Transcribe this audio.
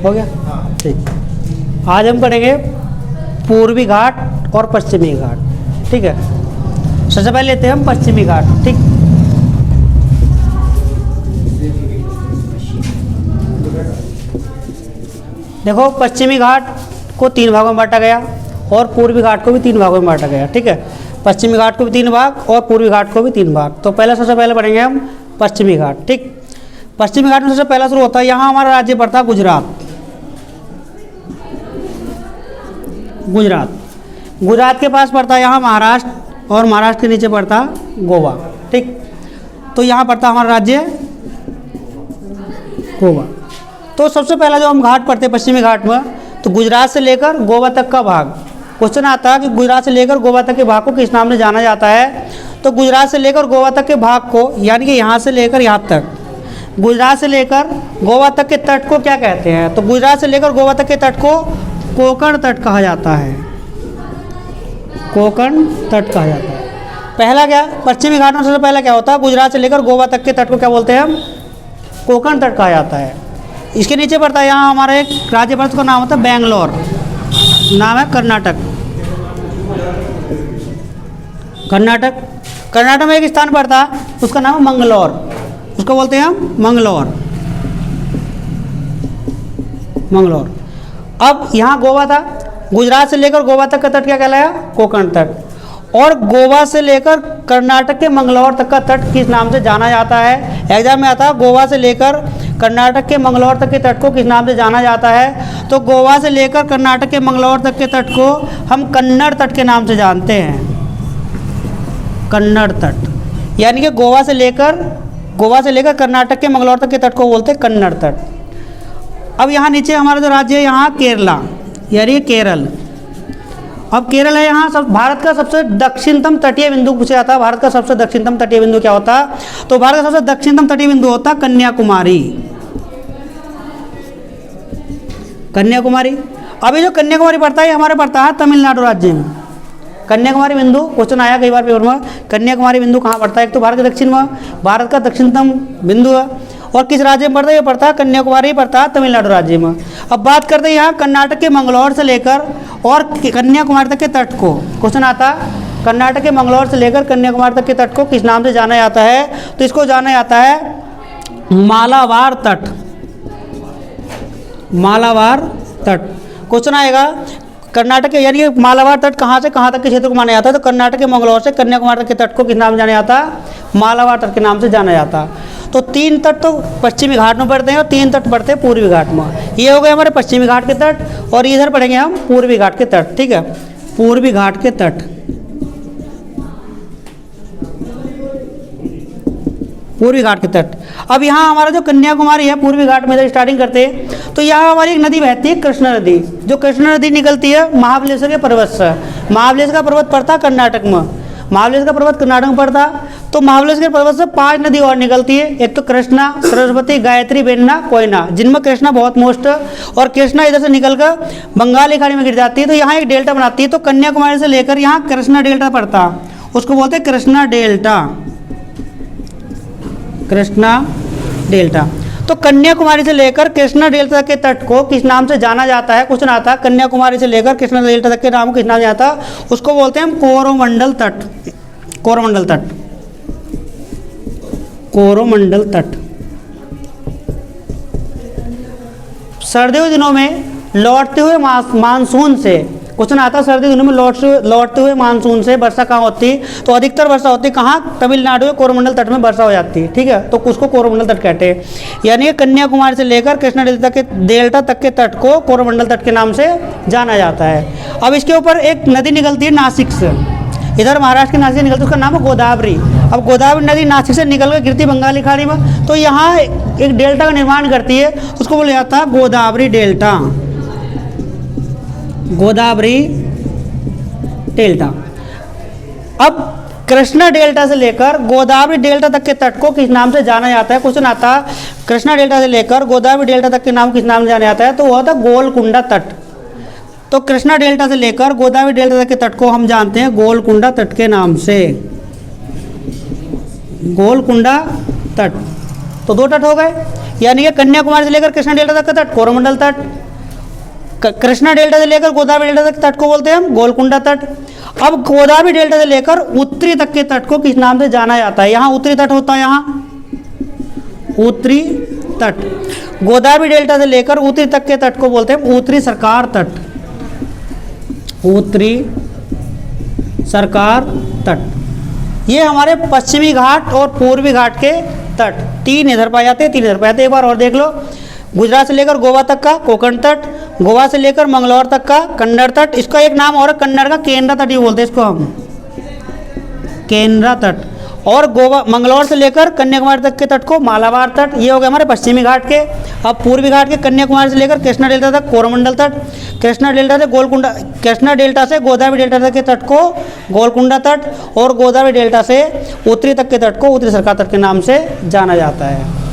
हो गया, ठीक। आज हम पढ़ेंगे पूर्वी घाट और पश्चिमी घाट, ठीक है। सबसे पहले लेते हैं हम पश्चिमी घाट, ठीक। देखो, पश्चिमी घाट को 3 भागों में बांटा गया और पूर्वी घाट को भी 3 भागों में बांटा गया, ठीक है। पश्चिमी घाट को भी 3 भाग और पूर्वी घाट को भी 3 भाग। तो पहले सबसे पहले पढ़ेंगे हम पश्चिमी घाट, ठीक। पश्चिमी घाट में सबसे पहला शुरू होता है, यहाँ हमारा राज्य पड़ता है गुजरात। गुजरात के पास पड़ता है यहाँ महाराष्ट्र और महाराष्ट्र के नीचे पड़ता गोवा, ठीक। तो यहाँ पड़ता हमारा राज्य गोवा। तो सबसे पहला जो हम घाट पढ़ते हैं पश्चिमी घाट में, तो गुजरात से लेकर गोवा तक का भाग। क्वेश्चन आता है कि गुजरात से लेकर गोवा तक के भाग को किस नाम से जाना जाता है। तो गुजरात से लेकर गोवा तक के भाग को, यानी कि यहाँ से लेकर यहाँ तक, गुजरात से लेकर गोवा तक के तट को क्या कहते हैं। तो गुजरात से लेकर गोवा तक के तट को कोंकण तट कहा जाता है। कोंकण तट कहा जाता है। पहला क्या, पश्चिमी घाट में सबसे पहला क्या होता है, गुजरात से लेकर गोवा तक के तट को क्या बोलते हैं हम, कोंकण तट कहा जाता है। इसके नीचे पड़ता है यहाँ हमारा एक राज्य पड़ता है, उसका नाम होता है बेंगलोर, नाम है कर्नाटक। कर्नाटक में एक स्थान पड़ता है, उसका नाम है मंगलौर, उसको बोलते हैं हम मंगलौर। अब यहाँ गोवा था, गुजरात से लेकर गोवा तक का तट क्या कहलाया, कोंकण तट। और गोवा से लेकर कर्नाटक के मंगलौर तक का तट किस नाम से जाना जाता है। एग्जाम में आता है गोवा से लेकर कर्नाटक के मंगलौर तक के तट को किस नाम से जाना जाता है। तो गोवा से लेकर कर्नाटक के मंगलौर तक के तट को हम कन्नड़ तट के नाम से जानते हैं। कन्नड़ तट, यानी कि गोवा से लेकर कर्नाटक के मंगलौर तक के तट को बोलते हैं कन्नड़ तट। अब यहाँ नीचे हमारा जो राज्य है यहाँ केरला, यानी केरल। अब केरल है यहाँ सब भारत का सबसे दक्षिणतम तटीय बिंदु पूछा जाता है। भारत का सबसे दक्षिणतम तटीय बिंदु क्या होता है, तो भारत का सबसे दक्षिणतम तटीय बिंदु होता है कन्याकुमारी। अभी जो कन्याकुमारी पड़ता है हमारे पड़ता है तमिलनाडु राज्य में। कन्याकुमारी बिंदु क्वेश्चन आया कई बार पेपर में, कन्याकुमारी बिंदु कहाँ पड़ता है, एक तो भारत के दक्षिण में, भारत का दक्षिणतम बिंदु है। और किस राज्य में पड़ता है, ये पड़ता है कन्याकुमारी, पड़ता है तमिलनाडु राज्य में। अब बात करते हैं यहाँ कर्नाटक के मंगलौर से लेकर और कन्याकुमारी तक के तट को। क्वेश्चन आता है कर्नाटक के मंगलौर से लेकर कन्याकुमारी तक के तट को किस नाम से जाना जाता है, तो इसको जाना जाता है मालाबार तट। मालाबार तट क्वेश्चन आएगा, कर्नाटक के यानी कि मालाबार तट कहाँ से कहाँ तक के क्षेत्र को माना जाता है, तो कर्नाटक के मंगलौर से कन्याकुमारी तक के तट को किस नाम से जाना जाता है, मालाबार तट के नाम से जाना जाता है। तो 3 तट तो पश्चिमी घाट में पड़ते हैं और 3 तट पड़ते हैं पूर्वी घाट में। ये हो गए हमारे पश्चिमी घाट के तट और इधर पढ़ेंगे हम पूर्वी घाट के तट, ठीक है। पूर्वी घाट के तट, पूर्वी घाट के तट। अब यहाँ हमारा जो कन्याकुमारी है पूर्वी घाट में स्टार्टिंग करते हैं, तो यहाँ हमारी एक नदी बहती है कृष्णा नदी। जो कृष्णा नदी निकलती है महाबलेश्वर के पर्वत से। महाबलेश्वर का पर्वत पड़ता है कर्नाटक में, महाबलेश्वर का पर्वत कर्नाटक में पड़ता। तो महाबलेश्वर के पर्वत से 5 नदी और निकलती है, एक तो कृष्णा, सरस्वती, गायत्री, बेन्ना, कोयना, जिनमें कृष्णा बहुत मोस्ट है। और कृष्णा इधर से निकलकर बंगाली खाड़ी में गिर जाती है, तो यहाँ एक डेल्टा बनाती है। तो कन्याकुमारी से लेकर यहाँ कृष्णा डेल्टा पड़ता, उसको बोलते हैं कृष्णा डेल्टा। कृष्णा डेल्टा। तो कन्याकुमारी से लेकर कृष्णा डेल्टा के तट को किस नाम से जाना जाता है, क्वेश्चन आता है कन्याकुमारी से लेकर कृष्णा डेल्टा तक के नाम को किस नाम से जाता है, उसको बोलते हैं हम कोरोमंडल तट। कोरोमंडल तट, कोरोमंडल तट। सर्दियों के दिनों में लौटते हुए मानसून से, क्वेश्चन आता है सर्दी दिनों में लौटते हुए मानसून से वर्षा कहाँ होती है, तो अधिकतर वर्षा होती है कहाँ, तमिलनाडु के कोरोमंडल तट में वर्षा हो जाती है, ठीक है। तो उसको कोरोमंडल तट कहते हैं। यानी कन्याकुमारी से लेकर कृष्णा डेल्टा तक के तट को कोरोमंडल तट के नाम से जाना जाता है। अब इसके ऊपर एक नदी निकलती है नासिक से, इधर महाराष्ट्र की नासिक से निकलती है, उसका नाम है गोदावरी। अब गोदावरी नदी नासिक से निकल कर गिरती बंगाली खाड़ी में, तो यहाँ एक डेल्टा का निर्माण करती है, उसको बोला जाता है गोदावरी डेल्टा। गोदावरी डेल्टा। अब कृष्णा डेल्टा से लेकर गोदावरी डेल्टा तक के तट को किस नाम से जाना जाता है, क्वेश्चन आता है कृष्णा डेल्टा से लेकर गोदावरी डेल्टा तक के नाम किस नाम से जाना जाता है, तो वह था गोलकुंडा तट। तो कृष्णा डेल्टा से लेकर गोदावरी डेल्टा तक के तट को हम जानते हैं गोलकुंडा तट के नाम से। गोलकुंडा तट। तो 2 तट हो गए। यानी कि कन्याकुमारी से लेकर कृष्णा डेल्टा तक का तट कोरोमंडल तट, कृष्णा डेल्टा से लेकर गोदावरी डेल्टा तक तट को बोलते हैं हम गोलकुंडा तट। अब गोदावरी डेल्टा से लेकर उत्तरी तक के तट को किस नाम से जाना जाता है? यहाँ उत्तरी तट होता है, यहाँ उत्तरी तट। गोदावरी डेल्टा से लेकर उत्तरी तक के तट को बोलते हैं उत्तरी सरकार तट, उत्तरी सरकार तट। ये हमारे पश्चिमी घाट और पूर्वी घाट के तट, तीन इधर पाए जाते हैं, तीन इधर पाए जाते हैं। एक बार और देख लो, गुजरात से लेकर गोवा तक का कोंकण तट, गोवा से लेकर मंगलौर तक का कन्नड़ तट, इसका एक नाम और कन्नड़ का केंद्रा तट ही बोलते हैं इसको हम, केंद्रा तट। और गोवा मंगलौर से लेकर कन्याकुमारी तक के तट को मालाबार तट। ये हो गए हमारे पश्चिमी घाट के। अब पूर्वी घाट के कन्याकुमारी से लेकर कृष्णा डेल्टा तक कोरोमंडल तट, कृष्णा डेल्टा से गोलकुंडा, कृष्णा डेल्टा से गोदावरी डेल्टा तक के तट को गोलकुंडा तट, और गोदावरी डेल्टा से उत्तरी तक के तट को उत्तरी सरकार तट के नाम से जाना जाता है।